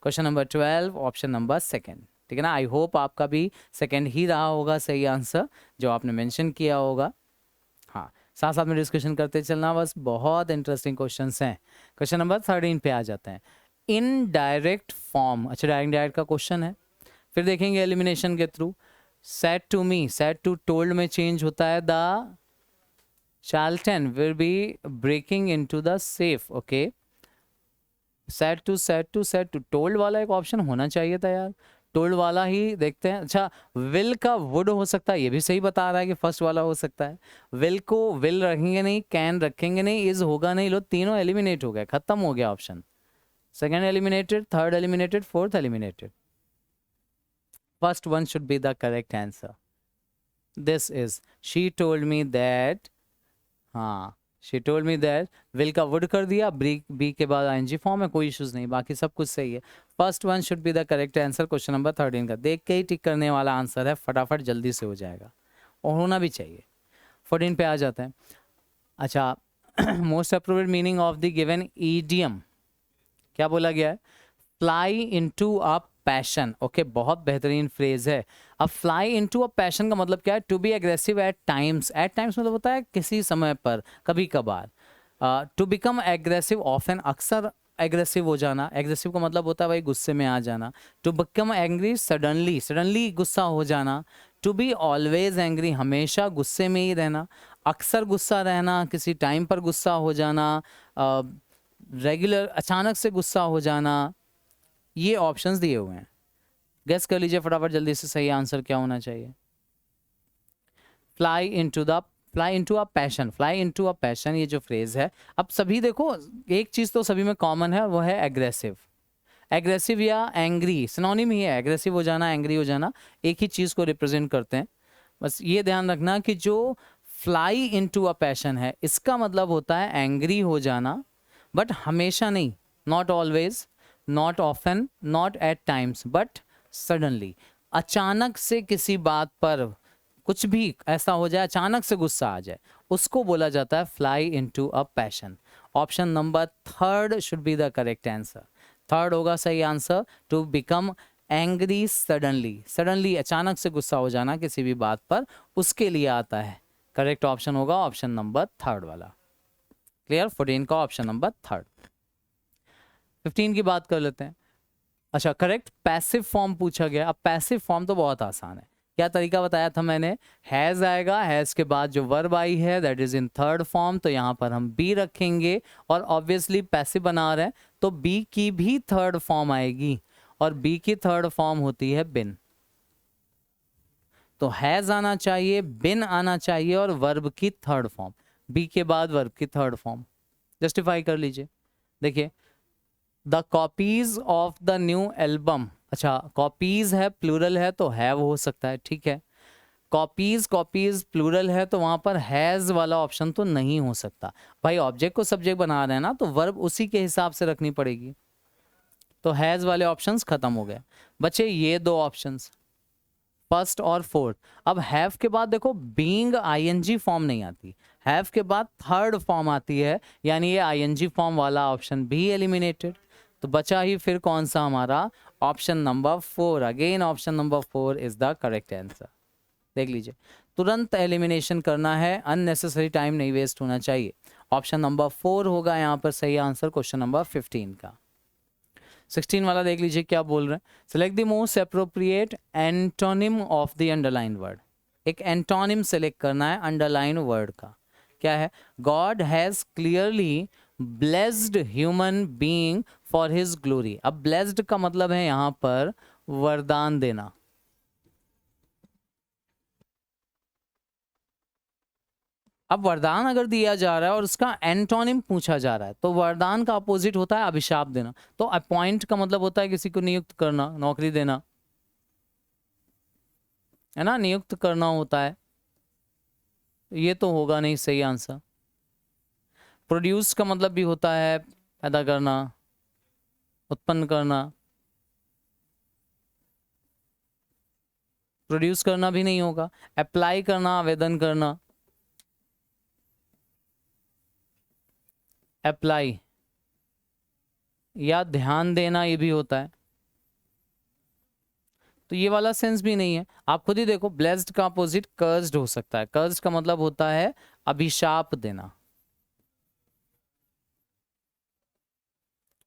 Question number 12, option number second, ठीक है ना। आई होप आपका भी सेकंड ही रहा होगा सही आंसर जो आपने मेंशन किया होगा। हाँ, साथ साथ में डिस्कशन करते चलना, बस बहुत इंटरेस्टिंग क्वेश्चंस हैं। क्वेश्चन नंबर 13 पे आ जाते हैं। इनडायरेक्ट फॉर्म, अच्छा डायरेक्ट डायरेक्ट का क्वेश्चन है, फिर देखेंगे एलिमिनेशन के through. said to me, said to told में चेंज होता है। the Charlton will be breaking into the safe, okay। said to told वाला एक ऑप्शन होना चाहिए था यार, told वाला ही देखते हैं। अच्छा, will का would हो सकता है, ये भी सही बता रहा है कि फर्स्ट वाला हो सकता है। will को will रखेंगे नहीं, can रखेंगे नहीं, is होगा नहीं, लो तीनों एलिमिनेट हो गए, खत्म हो गया option. Second eliminated, third eliminated, fourth eliminated. First one should be the correct answer. This is, she told me that, हाँ she told me that, will का would कर दिया, बी के बाद ing फॉर्म है, कोई इश्यूज नहीं, बाकी सब कुछ सही है. First one should be the correct answer. Question number 13 का देख के ही टिक करने वाला आंसर है, फटाफट जल्दी से हो जाएगा और होना भी चाहिए. 14 पे आ जाते हैं. अच्छा, most appropriate meaning of the given idiom, क्या बोला गया है? Fly into a passion. Okay, बहुत बेहतरीन फ्रेज है. अब फ्लाई इनटू अ पैशन का मतलब क्या है? To be aggressive at times. At times मतलब होता है किसी समय पर, कभी कभार. टू बिकम एग्रेसिव ऑफन, अक्सर एग्रेसिव हो जाना. एग्रेसिव का मतलब होता है भाई गुस्से में आ जाना. To become angry suddenly, suddenly गुस्सा हो जाना. टू बी ऑलवेज एंग्री, हमेशा गुस्से में ही रहना. अक्सर गुस्सा रहना, किसी टाइम पर गुस्सा हो जाना, रेगुलर अचानक से गुस्सा हो जाना. ये ऑप्शंस दिए हुए हैं. गेस कर लीजिए फटाफट जल्दी से, सही आंसर क्या होना चाहिए? Fly into a passion. Fly into a passion, ये जो फ्रेज है, अब सभी देखो एक चीज तो सभी में कॉमन है, वो है एग्रेसिव. एग्रेसिव या एंग्री सिनोनिम ही है. एग्रेसिव हो जाना, एंग्री हो जाना, एक ही चीज को रिप्रेजेंट करते हैं. बस ये ध्यान रखना कि जो फ्लाई इनटू अ पैशन है, इसका मतलब होता है एंग्री हो जाना, बट हमेशा नहीं, not always, not often, not at times, but suddenly. अचानक से किसी बात पर कुछ भी ऐसा हो जाए, अचानक से गुस्सा आ जाए, उसको बोला जाता है fly into a passion. Option number 3 should be the correct answer. 3 होगा सही answer. To become angry suddenly, suddenly अचानक से गुस्सा हो जाना किसी भी बात पर, उसके लिए आता है. करेक्ट ऑप्शन होगा ऑप्शन नंबर 3 वाला. क्लियर? 14 का ऑप्शन नंबर 3. 15 की बात कर लेते हैं. अच्छा, करेक्ट पैसिव फॉर्म पूछा गया. अब पैसिव फॉर्म तो बहुत आसान है. क्या तरीका बताया था मैंने? हैज आएगा, हैज के बाद जो वर्ब आई है that is in third form, तो यहाँ पर हम बी रखेंगे. और ऑब्वियसली पैसिव बना रहे हैं तो बी की भी थर्ड फॉर्म आएगी, और बी की थर्ड फॉर्म होती है बिन. तो हैज आना चाहिए, बिन आना चाहिए, और वर्ब की थर्ड फॉर्म. बी के बाद वर्ब की थर्ड फॉर्म. जस्टिफाई कर लीजिए. देखिए, the copies of the new album. अच्छा, कॉपीज है, प्लूरल है, तो हैव हो सकता है, ठीक है. कॉपीज, कॉपीज प्लूरल है, तो वहां पर हैज वाला ऑप्शन तो नहीं हो सकता. भाई ऑब्जेक्ट को सब्जेक्ट बना रहे हैं ना, तो वर्ब उसी के हिसाब से रखनी पड़ेगी. तो हैज वाले ऑप्शंस खत्म हो गए. बचे ये 2 ऑप्शंस, फर्स्ट और फोर्थ. अब हैव के बाद देखो बीइंग आईएनजी फॉर्म नहीं आती, हैव के बाद थर्ड फॉर्म आती है, यानी ये आईएनजी फॉर्म वाला ऑप्शन भी एलिमिनेटेड. तो बचा ही फिर कौन सा हमारा? Option number 4. Again option number 4 is the correct answer. देख लीजिए, तुरंत एलिमिनेशन करना है, अननेसेसरी टाइम नहीं वेस्ट होना चाहिए. ऑप्शन नंबर 4 होगा यहाँ पर सही आंसर क्वेश्चन नंबर 15 का. 16 वाला देख लीजिए क्या बोल रहे हैं. Select the most appropriate antonym of the underline word. एक एंटोनिम सेलेक्ट करना है अंडरलाइन वर्ड का. क्या है? God has clearly blessed human being for his glory. अब ब्लेस्ड का मतलब है यहां पर वरदान देना. अब वरदान अगर दिया जा रहा है और उसका एंटोनिम पूछा जा रहा है, तो वरदान का अपोजिट होता है अभिशाप देना. तो अपॉइंट का मतलब होता है किसी को नियुक्त करना, नौकरी देना, है ना, नियुक्त करना होता है. ये तो होगा नहीं सही आंसर. प्रोड्यूस का मतलब भी होता है पैदा करना, उत्पन्न करना. प्रोड्यूस करना भी नहीं होगा. अप्लाई करना, आवेदन करना, अप्लाई, या ध्यान देना, ये भी होता है. तो ये वाला सेंस भी नहीं है. आप खुद ही देखो, ब्लेस्ड का अपोजिट कर्स्ड हो सकता है. कर्स्ड का मतलब होता है अभिशाप देना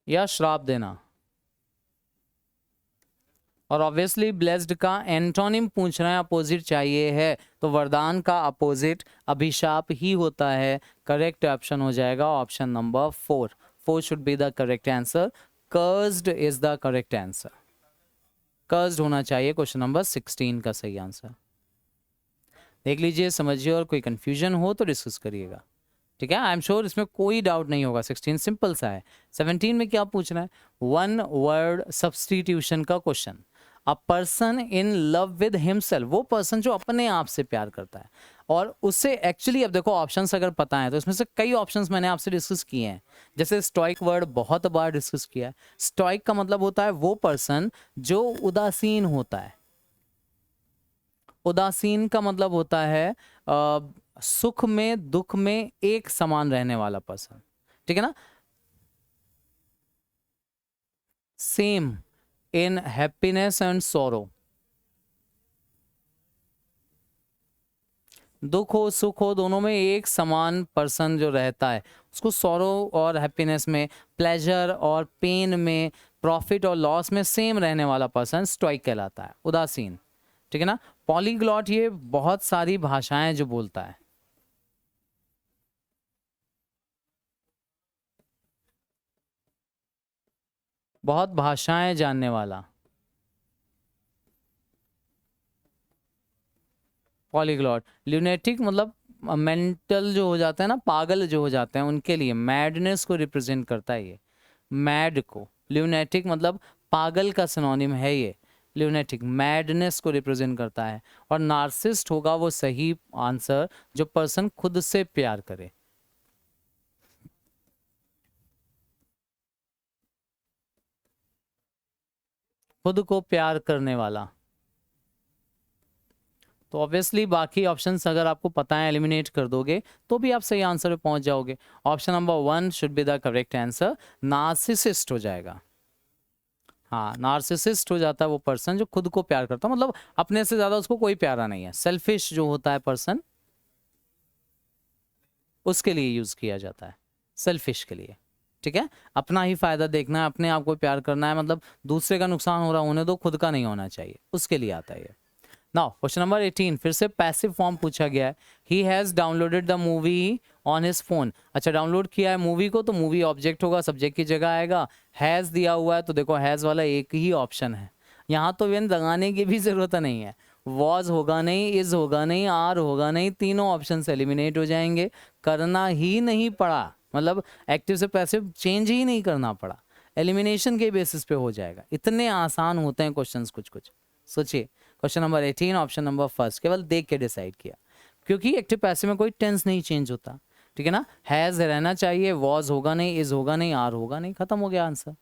या श्राप देना. और ऑब्वियसली ब्लेस्ड का एंटोनिम पूछ रहे हैं, अपोजिट चाहिए है, तो वरदान का अपोजिट अभिशाप ही होता है. करेक्ट ऑप्शन हो जाएगा option number 4. 4 should be the correct answer. Cursed is the correct answer. Cursed होना चाहिए क्वेश्चन नंबर 16 का सही आंसर. देख लीजिए, समझिए, और कोई कंफ्यूजन हो तो डिस्कस करिएगा. ठीक है, आई एम श्योर इसमें कोई डाउट नहीं होगा। 16 सिंपल सा है। 17 में क्या पूछना है, वन वर्ड सब्स्टिट्यूशन का question. A person in love with himself, वो पर्सन जो अपने आप से प्यार करता है और उससे एक्चुअली, अब देखो ऑप्शंस अगर पता है तो इसमें से कई ऑप्शंस मैंने आपसे डिस्कस किए हैं। जैसे स्टोइक वर्ड बहुत बार डिस्कस किया है। स्टोइक का मतलब होता है वो पर्सन जो उदासीन होता है। उदासीन का मतलब होता है सुख में दुख में एक समान रहने वाला पर्सन, ठीक है ना। सेम इन हैप्पीनेस एंड सोरो, दुख हो सुख हो दोनों में एक समान पर्सन जो रहता है उसको सोरो और हैप्पीनेस में, प्लेजर और पेन में, प्रॉफिट और लॉस में सेम रहने वाला पर्सन स्टोइक कहलाता है, उदासीन, ठीक है ना। पॉलीग्लॉट ये बहुत सारी भाषाएं जो बोलता है, बहुत भाषाएं जानने वाला, पॉलीग्लॉट। ल्यूनेटिक मतलब मेंटल जो हो जाता है ना, पागल जो हो जाते हैं उनके लिए, मैडनेस को रिप्रेजेंट करता है ये, मैड को। ल्यूनेटिक मतलब पागल का सिनोनिम है ये, ल्यूनेटिक मैडनेस को रिप्रेजेंट करता है। और नार्सिसिस्ट होगा वो सही आंसर जो पर्सन खुद से प्यार करे, खुद को प्यार करने वाला। तो ऑब्वियसली बाकी ऑप्शंस अगर आपको पता है एलिमिनेट कर दोगे तो भी आप सही आंसर पे पहुंच जाओगे। Option number 1 should be the correct answer, narcissist हो जाएगा। हाँ, नार्सिसिस्ट हो जाता है वो पर्सन जो खुद को प्यार करता है, मतलब अपने से ज्यादा उसको कोई प्यारा नहीं है। सेल्फिश जो होता है पर्सन, उसके लिए यूज किया जाता है, सेल्फिश के लिए, ठीक है। अपना ही फायदा देखना है, अपने आप को प्यार करना है, मतलब दूसरे का नुकसान हो रहा होने दो, खुद का नहीं होना चाहिए, उसके लिए आता है ये। नाउ क्वेश्चन नंबर 18 फिर से पैसिव फॉर्म पूछा गया है। He has downloaded the movie on his phone. अच्छा, डाउनलोड किया है मूवी को तो मूवी ऑब्जेक्ट होगा, सब्जेक्ट की जगह आएगा। हैज दिया हुआ है तो देखो हैज वाला एक ही ऑप्शन है, यहाँ तो इवन लगाने की भी जरूरत नहीं है। वॉज होगा नहीं, इज होगा नहीं, आर होगा नहीं, तीनों ऑप्शन से एलिमिनेट हो जाएंगे। करना ही नहीं पड़ा, मतलब एक्टिव से पैसिव चेंज ही नहीं करना पड़ा, एलिमिनेशन के बेसिस पे हो जाएगा। इतने आसान होते हैं क्वेश्चंस कुछ कुछ। सोचिए, question number 18 option number first, केवल देख के डिसाइड किया, क्योंकि एक्टिव पैसिव में कोई टेंस नहीं चेंज होता, ठीक है ना। हैज रहना चाहिए, वॉज होगा नहीं, इज होगा नहीं, आर होगा नहीं, खत्म हो गया आंसर।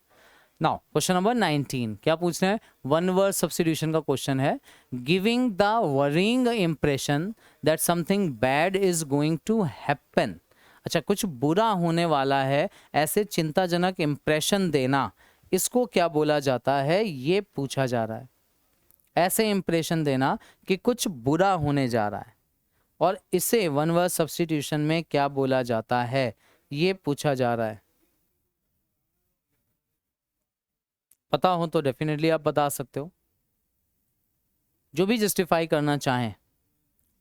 नाउ क्वेश्चन नंबर 19 क्या पूछना है, वन वर्ड सब्स्टिट्यूशन का क्वेश्चन है। Giving the worrying impression that something bad is going to happen. अच्छा, कुछ बुरा होने वाला है ऐसे चिंताजनक इंप्रेशन देना, इसको क्या बोला जाता है, ये पूछा जा रहा है। ऐसे इंप्रेशन देना कि कुछ बुरा होने जा रहा है, और इसे वन वर्ड सब्स्टिट्यूशन में क्या बोला जाता है, ये पूछा जा रहा है। पता हो तो डेफिनेटली आप बता सकते हो, जो भी जस्टिफाई करना चाहें।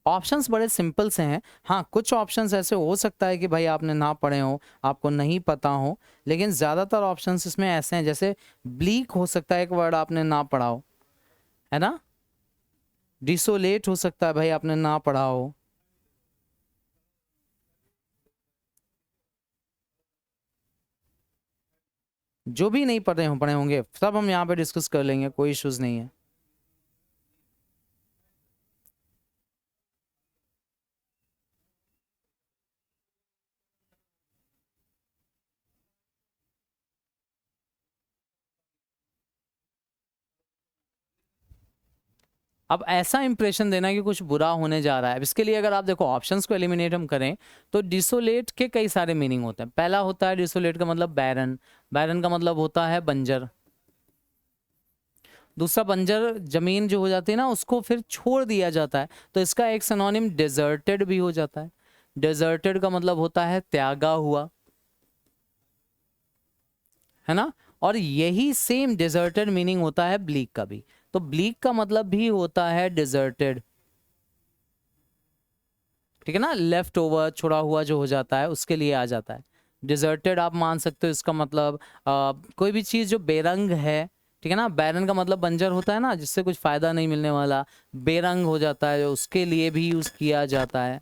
ऑप्शंस बड़े सिंपल से हैं। हाँ, कुछ ऑप्शंस ऐसे हो सकता है कि भाई आपने ना पढ़े हो, आपको नहीं पता हो, लेकिन ज़्यादातर ऑप्शंस इसमें ऐसे हैं, जैसे ब्लीक हो सकता है एक वर्ड आपने ना पढ़ा हो, है ना। डिसोलेट हो सकता है भाई आपने ना पढ़ा हो। जो भी नहीं पढ़े होंगे सब हम यहाँ पे डिस्कस कर लेंगे, कोई इश्यूज नहीं है। अब ऐसा इंप्रेशन देना कि कुछ बुरा होने जा रहा है, इसके लिए अगर आप देखो ऑप्शंस को एलिमिनेट हम करें तो डिसोलेट के कई सारे मीनिंग होते हैं। पहला होता है डिसोलेट का मतलब बैरन, बैरन का मतलब होता है बंजर। दूसरा, बंजर जमीन जो हो जाती है ना उसको फिर छोड़ दिया जाता है, तो इसका एक सिनोनिम डेजर्टेड भी हो जाता है। डेजर्टेड का मतलब होता है त्यागा हुआ, है ना। और यही सेम डेजर्टेड मीनिंग होता है ब्लीक का भी, तो ब्लीक का मतलब भी होता है डेजर्टेड, ठीक है ना। लेफ्ट ओवर, छोड़ा हुआ जो हो जाता है उसके लिए आ जाता है डिजर्टेड। आप मान सकते हो इसका मतलब कोई भी चीज़ जो बेरंग है, ठीक है ना। बैरन का मतलब बंजर होता है ना, जिससे कुछ फायदा नहीं मिलने वाला, बेरंग हो जाता है, उसके लिए भी यूज किया जाता है।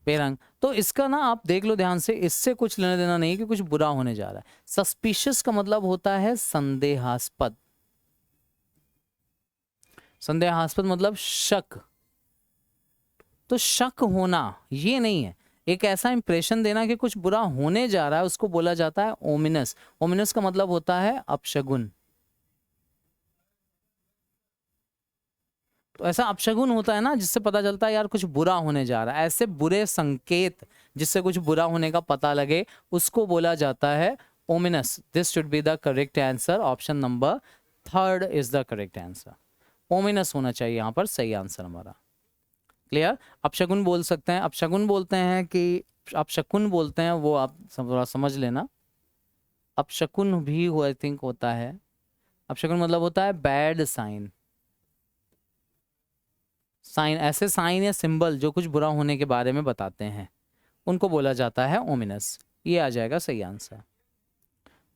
पेरंग। तो इसका ना आप देख लो ध्यान से, इससे कुछ लेना देना नहीं कि कुछ बुरा होने जा रहा है। सस्पिशियस का मतलब होता है संदेहास्पद, संदेहास्पद मतलब शक। तो शक होना ये नहीं है, एक ऐसा इंप्रेशन देना कि कुछ बुरा होने जा रहा है, उसको बोला जाता है ओमिनस। ओमिनस का मतलब होता है अपशगुन। तो ऐसा अपशगुन होता है ना जिससे पता चलता है यार कुछ बुरा होने जा रहा है, ऐसे बुरे संकेत जिससे कुछ बुरा होने का पता लगे उसको बोला जाता है ominous. This should be the correct answer, option number 3 is the correct answer. Ominous होना चाहिए यहाँ पर सही आंसर हमारा। क्लियर? अपशगुन बोल सकते हैं, अपशगुन बोलते हैं कि अपशकुन बोलते हैं, वो आप थोड़ा समझ लेना। अपशकुन भी आई थिंक होता है। अपशकुन मतलब होता है बैड साइन। साइन, ऐसे साइन या सिंबल जो कुछ बुरा होने के बारे में बताते हैं उनको बोला जाता है ओमिनस। ये आ जाएगा सही आंसर।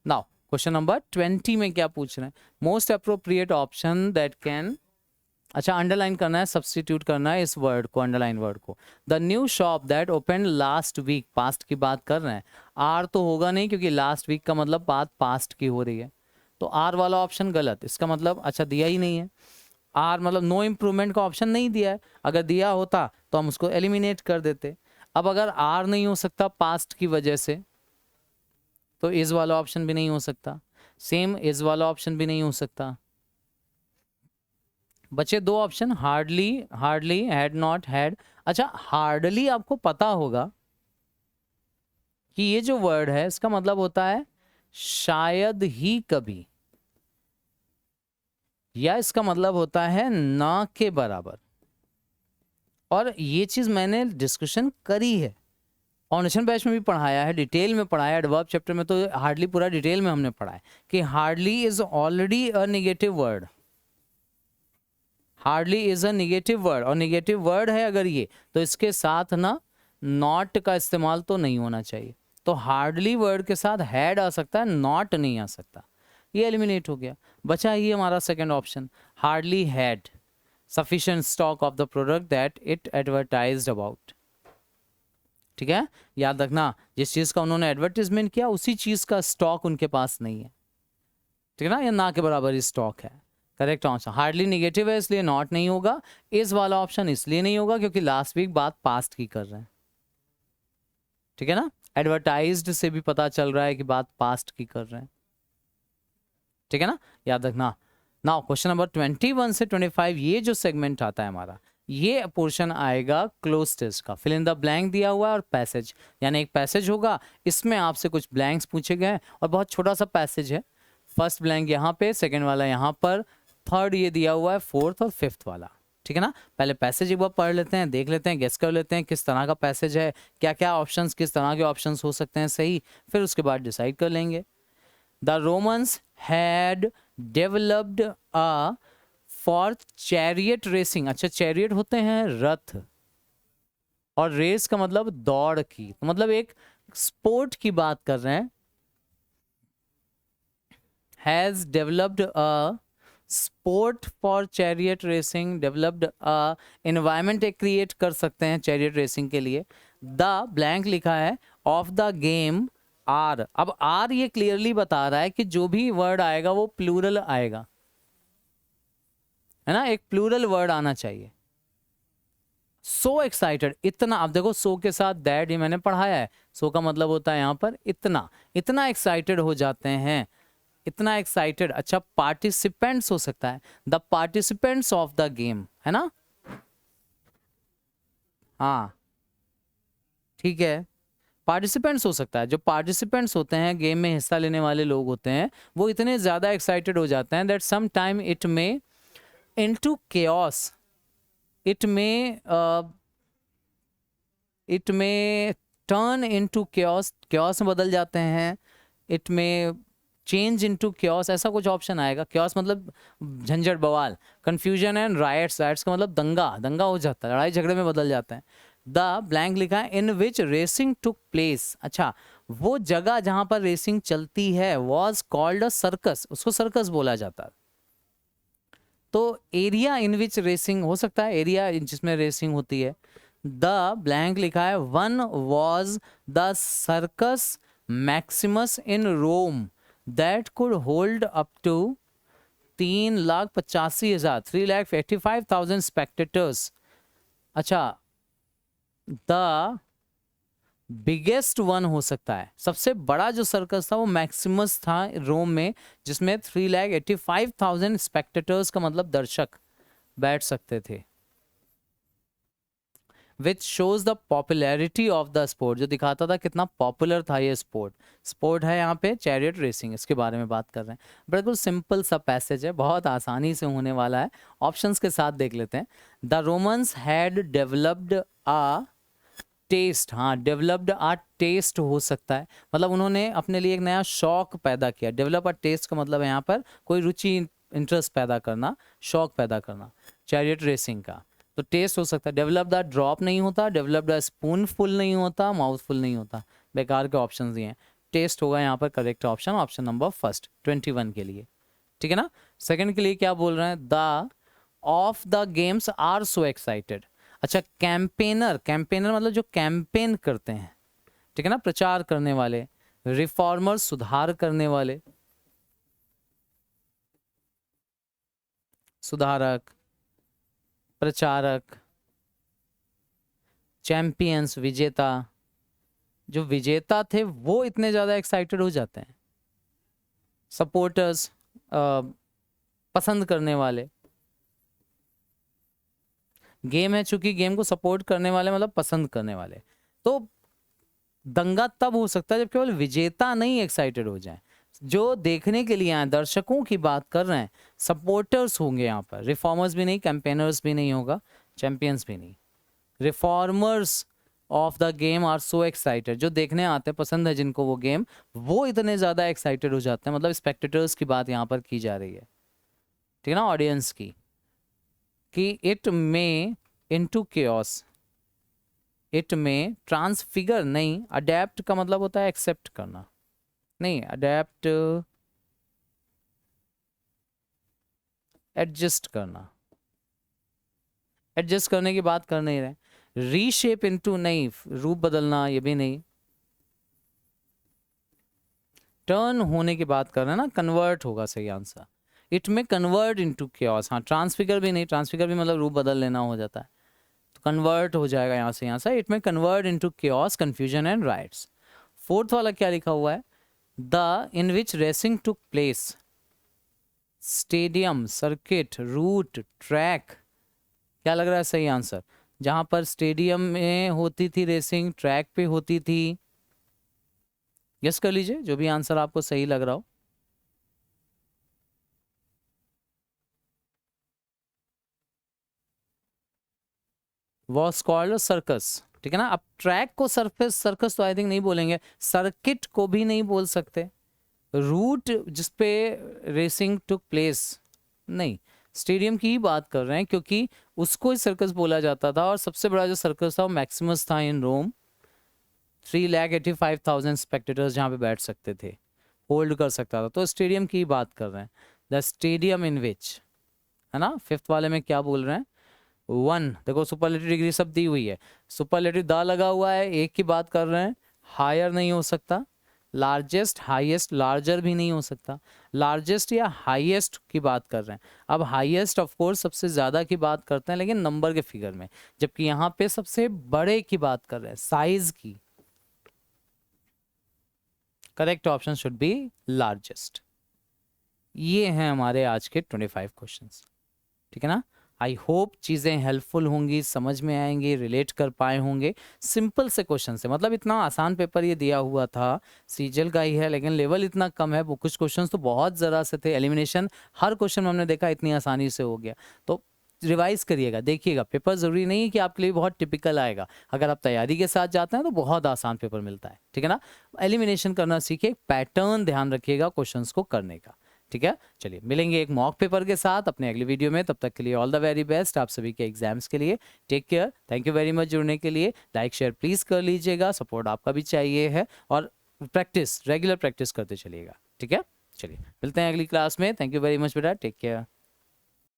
नाउ क्वेश्चन नंबर 20 में क्या पूछ रहे हैं? Most appropriate option that can, अच्छा अंडरलाइन करना है, सब्स्टिट्यूट करना है इस वर्ड को, अंडरलाइन वर्ड को। The new shop that open last week, past की बात कर रहे हैं। आर तो होगा नहीं क्योंकि लास्ट वीक का मतलब बात पास्ट की हो रही है, तो आर वाला ऑप्शन गलत। इसका मतलब अच्छा दिया ही नहीं है, आर मतलब नो इम्प्रूवमेंट का ऑप्शन नहीं दिया है। अगर दिया होता तो हम उसको एलिमिनेट कर देते। अब अगर आर नहीं हो सकता पास्ट की वजह से, तो इज वाला ऑप्शन भी नहीं हो सकता, सेम इज वाला ऑप्शन भी नहीं हो सकता। बचे दो option, hardly, hardly, had not, had. अच्छा हार्डली आपको पता होगा कि ये जो वर्ड है इसका मतलब होता है शायद ही कभी, या इसका मतलब होता है ना के बराबर। और ये चीज मैंने डिस्कशन करी है, फाउंडेशन बैच में भी पढ़ाया है, डिटेल में पढ़ाया है। एडवर्ब चैप्टर में तो हार्डली पूरा डिटेल में हमने पढ़ा है कि hardly is already a negative word. Hardly is a negative word, और नेगेटिव वर्ड है अगर ये, तो इसके साथ ना नॉट का इस्तेमाल तो नहीं होना चाहिए। तो हार्डली वर्ड के साथ हैड आ सकता है, नॉट नहीं आ सकता। ये एलिमिनेट हो गया। बचा ये हमारा second option, hardly had sufficient stock of the product that it advertised about. ठीक है, याद रखना जिस चीज का उन्होंने एडवर्टीजमेंट किया उसी चीज का स्टॉक उनके पास नहीं है। ठीक है ना, या ना के बराबर ही स्टॉक है। करेक्ट आंसर हार्डली नेगेटिव है इसलिए नॉट नहीं होगा। इस वाला ऑप्शन इसलिए नहीं होगा क्योंकि लास्ट वीक बात पास्ट की कर रहे हैं। ठीक है ना, एडवर्टाइज्ड से भी पता चल रहा है कि बात पास्ट की कर रहे हैं। ठीक है ना, याद रखना। नाउ क्वेश्चन नंबर 21 से 25, ये जो सेगमेंट आता है हमारा, ये पोर्शन आएगा क्लोज टेस्ट का। फिल इन द ब्लैंक दिया हुआ है और पैसेज, यानी एक पैसेज होगा, इसमें आपसे कुछ ब्लैंक्स पूछे गए हैं और बहुत छोटा सा पैसेज है। फर्स्ट ब्लैंक यहाँ पे, सेकेंड वाला यहाँ पर, थर्ड ये दिया हुआ है, फोर्थ और फिफ्थ वाला। ठीक है ना, पहले पैसेज एक बार पढ़ लेते हैं, देख लेते हैं, गेस कर लेते हैं किस तरह का पैसेज है, क्या क्या ऑप्शंस, किस तरह के ऑप्शंस हो सकते हैं सही, फिर उसके बाद डिसाइड कर लेंगे। The Romans had developed a for chariot racing. अच्छा चैरियट होते हैं रथ, और रेस का मतलब दौड़ की, तो मतलब एक स्पोर्ट की बात कर रहे हैं। Has developed a sport for chariot racing, developed a environment एक क्रिएट कर सकते हैं चैरियट रेसिंग के लिए। द ब्लैंक लिखा है ऑफ द गेम आर। अब आर ये क्लियरली बता रहा है कि जो भी वर्ड आएगा वो प्लूरल आएगा, है ना, एक प्लूरल वर्ड आना चाहिए। सो एक्साइटेड, इतना, अब देखो सो के साथ दैट ही मैंने पढ़ाया है, सो का मतलब होता है यहाँ पर इतना, इतना एक्साइटेड हो जाते हैं, इतना एक्साइटेड। अच्छा पार्टिसिपेंट्स हो सकता है, the participants of the game, है ना, हाँ ठीक है, पार्टिसिपेंट्स हो सकता है। जो पार्टिसिपेंट्स होते हैं, गेम में हिस्सा लेने वाले लोग होते हैं, वो इतने ज्यादा एक्साइटेड हो जाते हैं that some time it may into chaos, it may it may turn into chaos, chaos में बदल जाते हैं, इट में चेंज इनटू केओस, ऐसा कुछ ऑप्शन आएगा। केओस मतलब झंझट बवाल, कंफ्यूजन एंड राइट्स, राइट्स का मतलब दंगा, दंगा हो जाता है, लड़ाई झगड़े में बदल जाता है। द ब्लैंक लिखा है इन विच रेसिंग टुक प्लेस। अच्छा वो जगह जहां पर रेसिंग चलती है वॉज कॉल्ड अ सर्कस, उसको सर्कस बोला जाता है। तो एरिया इन विच रेसिंग हो सकता है, एरिया जिसमें रेसिंग होती है। द ब्लैंक लिखा है, one was the Circus Maximus in Rome that could hold up to 3,85,000 3,85,000 spectators. अच्छा, द बिगेस्ट वन हो सकता है, सबसे बड़ा जो सर्कस था वो मैक्सिमस था रोम में, जिसमें 3,85,000 स्पेक्टेटर्स का मतलब दर्शक बैठ सकते थे। Which shows the popularity of the sport, जो दिखाता था कितना पॉपुलर था ये स्पोर्ट। स्पोर्ट है यहाँ पे चैरियट रेसिंग, इसके बारे में बात कर रहे हैं। बिल्कुल सिंपल सा पैसेज है, बहुत आसानी से होने वाला है। ऑप्शंस के साथ देख लेते हैं। The Romans had developed a test, हाँ डेवलप्ड आ टेस्ट हो सकता है, मतलब उन्होंने अपने लिए एक नया शौक पैदा किया। डेवलप आ टेस्ट का मतलब है यहाँ पर कोई रुचि, इंटरेस्ट पैदा करना, शौक पैदा करना चैरियट रेसिंग का। तो टेस्ट हो सकता है। डेवलप द ड्रॉप नहीं होता, डेवलप द स्पून फुल नहीं होता, माउथ फुल नहीं होता, बेकार के ऑप्शन दिए हैं। टेस्ट होगा यहाँ पर correct option, option number first 21 के लिए, ठीक है ना। सेकंड के लिए क्या बोल रहे हैं, the of the games are so excited. अच्छा, कैंपेनर, कैंपेनर मतलब जो कैंपेन करते हैं, ठीक है ना, प्रचार करने वाले। रिफॉर्मर सुधार करने वाले, सुधारक, प्रचारक। चैंपियंस विजेता, जो विजेता थे वो इतने ज्यादा एक्साइटेड हो जाते हैं। सपोर्टर्स पसंद करने वाले। गेम है, चूंकि गेम को सपोर्ट करने वाले मतलब पसंद करने वाले। तो दंगा तब हो सकता है जब केवल विजेता नहीं एक्साइटेड हो जाए, जो देखने के लिए आए दर्शकों की बात कर रहे हैं, सपोर्टर्स होंगे यहाँ पर। रिफॉर्मर्स भी नहीं, कैंपेनर्स भी नहीं होगा, चैंपियंस भी नहीं। Reformers of the game are so excited, जो देखने आते हैं, पसंद है जिनको वो गेम, वो इतने ज़्यादा एक्साइटेड हो जाते हैं, मतलब स्पेक्टेटर्स की बात यहाँ पर की जा रही है, ठीक है ना, ऑडियंस की। कि इट में इनटू केओस, इट में ट्रांसफिगर नहीं, अडेप्ट का मतलब होता है एक्सेप्ट करना, नहीं अडेप्ट एडजस्ट करना, एडजस्ट करने की बात कर नहीं रहे। रीशेप इनटू नहीं, रूप बदलना, ये भी नहीं। टर्न होने की बात कर रहे हैं ना, कन्वर्ट होगा सही answer. It may convert into chaos, हाँ ट्रांसफिगर भी नहीं, ट्रांसफिगर भी मतलब रूप बदल लेना हो जाता है, तो कन्वर्ट हो जाएगा यहाँ से यहाँ से। It may convert into chaos, confusion and riots. Fourth वाला क्या लिखा हुआ है, the in which racing took place, stadium, circuit, route, track, क्या लग रहा है सही आंसर। जहां पर स्टेडियम में होती थी रेसिंग, ट्रैक पे होती थी, गेस कर लीजिए जो भी आंसर आपको सही लग रहा हो। वॉज कॉल्ड सर्कस, ठीक है ना। अब ट्रैक को सर्फेस सर्कस तो आई थिंक नहीं बोलेंगे, सर्किट को भी नहीं बोल सकते, रूट जिसपे रेसिंग टुक प्लेस नहीं, स्टेडियम की ही बात कर रहे हैं, क्योंकि उसको ही सर्कस बोला जाता था। और सबसे बड़ा जो सर्कस था वो मैक्सिमस था इन रोम, 3,85,000 स्पेक्टेटर्स जहाँ पे बैठ सकते थे, होल्ड कर सकता था, तो स्टेडियम की ही बात कर रहे हैं। द स्टेडियम इन विच, है ना। फिफ्थ वाले में क्या बोल रहे हैं, वन, देखो सुपरलेटिव डिग्री सब दी हुई है, सुपरलेटिव द लगा हुआ है, एक की बात कर रहे हैं, हायर नहीं हो सकता, लार्जेस्ट, हाईएस्ट, लार्जर भी नहीं हो सकता, लार्जेस्ट या हाईएस्ट की बात कर रहे हैं। अब हाईएस्ट ऑफ कोर्स सबसे ज़्यादा की बात करते हैं, लेकिन नंबर के फिगर में, जबकि यहाँ पे सबसे बड़े की बात कर रहे हैं, साइज की। Correct option should be largest. ये हैं हमारे आज के 25 क्वेश्चंस, ठीक है ना। आई होप चीज़ें हेल्पफुल होंगी, समझ में आएंगी, रिलेट कर पाए होंगे। सिंपल से क्वेश्चन से, मतलब इतना आसान पेपर ये दिया हुआ था, सीजीएल का ही है, लेकिन लेवल इतना कम है, वो कुछ क्वेश्चंस तो बहुत ज़रा से थे। एलिमिनेशन हर क्वेश्चन में हमने देखा इतनी आसानी से हो गया, तो रिवाइज करिएगा, देखिएगा। पेपर ज़रूरी नहीं है कि आपके लिए बहुत टिपिकल आएगा, अगर आप तैयारी के साथ जाते हैं तो बहुत आसान पेपर मिलता है, ठीक है ना। एलिमिनेशन करना सीखिए, पैटर्न ध्यान रखिएगा क्वेश्चंस को करने का, ठीक है। चलिए मिलेंगे एक मॉक पेपर के साथ अपने अगले वीडियो में, तब तक के लिए ऑल द वेरी बेस्ट आप सभी के एग्जाम्स के लिए। Take care, thank you very much जुड़ने के लिए। लाइक शेयर प्लीज़ कर लीजिएगा, सपोर्ट आपका भी चाहिए है, और प्रैक्टिस, रेगुलर प्रैक्टिस करते चलिएगा, ठीक है। चलिए मिलते हैं अगली क्लास में, थैंक यू वेरी मच बेटा, टेक केयर।